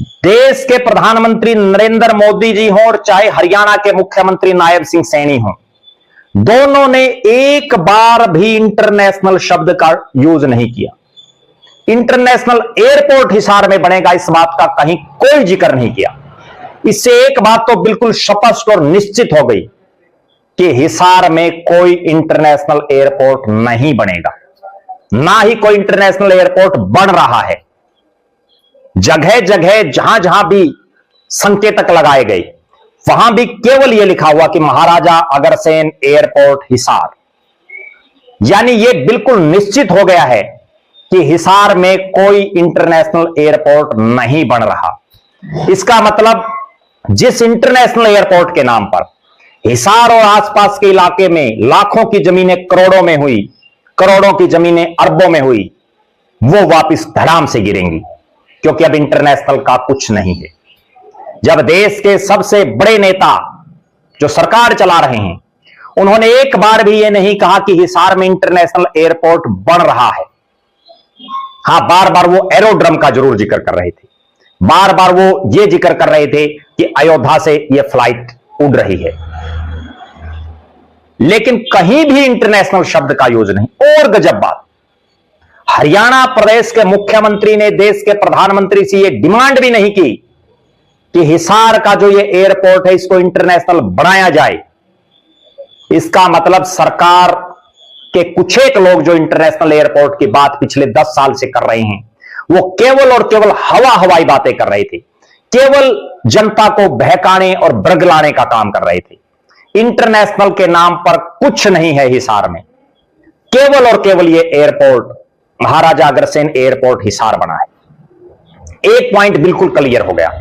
देश के प्रधानमंत्री नरेंद्र मोदी जी हों और चाहे हरियाणा के मुख्यमंत्री नायब सिंह सैनी हों, दोनों ने एक बार भी इंटरनेशनल शब्द का यूज नहीं किया। इंटरनेशनल एयरपोर्ट हिसार में बनेगा इस बात का कहीं कोई जिक्र नहीं किया। इससे एक बात तो बिल्कुल स्पष्ट और निश्चित हो गई कि हिसार में कोई इंटरनेशनल एयरपोर्ट नहीं बनेगा, ना ही कोई इंटरनेशनल एयरपोर्ट बन रहा है। जगह जगह जहां जहां भी संकेतक लगाए गए, वहां भी केवल यह लिखा हुआ कि महाराजा अग्रसेन एयरपोर्ट हिसार। यानी यह बिल्कुल निश्चित हो गया है कि हिसार में कोई इंटरनेशनल एयरपोर्ट नहीं बन रहा। इसका मतलब जिस इंटरनेशनल एयरपोर्ट के नाम पर हिसार और आसपास के इलाके में लाखों की जमीनें करोड़ों में हुई, करोड़ों की जमीनें अरबों में हुई, वो वापस धड़ाम से गिरेंगी, क्योंकि अब इंटरनेशनल का कुछ नहीं है। जब देश के सबसे बड़े नेता जो सरकार चला रहे हैं, उन्होंने एक बार भी यह नहीं कहा कि हिसार में इंटरनेशनल एयरपोर्ट बन रहा है। हां, बार बार वो एरोड्रम का जरूर जिक्र कर रहे थे, बार बार वो ये जिक्र कर रहे थे कि अयोध्या से ये फ्लाइट उड़ रही है, लेकिन कहीं भी इंटरनेशनल शब्द का यूज नहीं। और गजब बात, हरियाणा प्रदेश के मुख्यमंत्री ने देश के प्रधानमंत्री से यह डिमांड भी नहीं की कि हिसार का जो ये एयरपोर्ट है इसको इंटरनेशनल बनाया जाए। इसका मतलब सरकार के कुछ एक लोग जो इंटरनेशनल एयरपोर्ट की बात पिछले 10 साल से कर रहे हैं, वो केवल और केवल हवाई बातें कर रहे थे, केवल जनता को बहकाने और बरगलाने का काम कर रहे थे। इंटरनेशनल के नाम पर कुछ नहीं है हिसार में, केवल और केवल ये एयरपोर्ट महाराजा अग्रसेन एयरपोर्ट हिसार बना है। एक पॉइंट बिल्कुल क्लियर हो गया।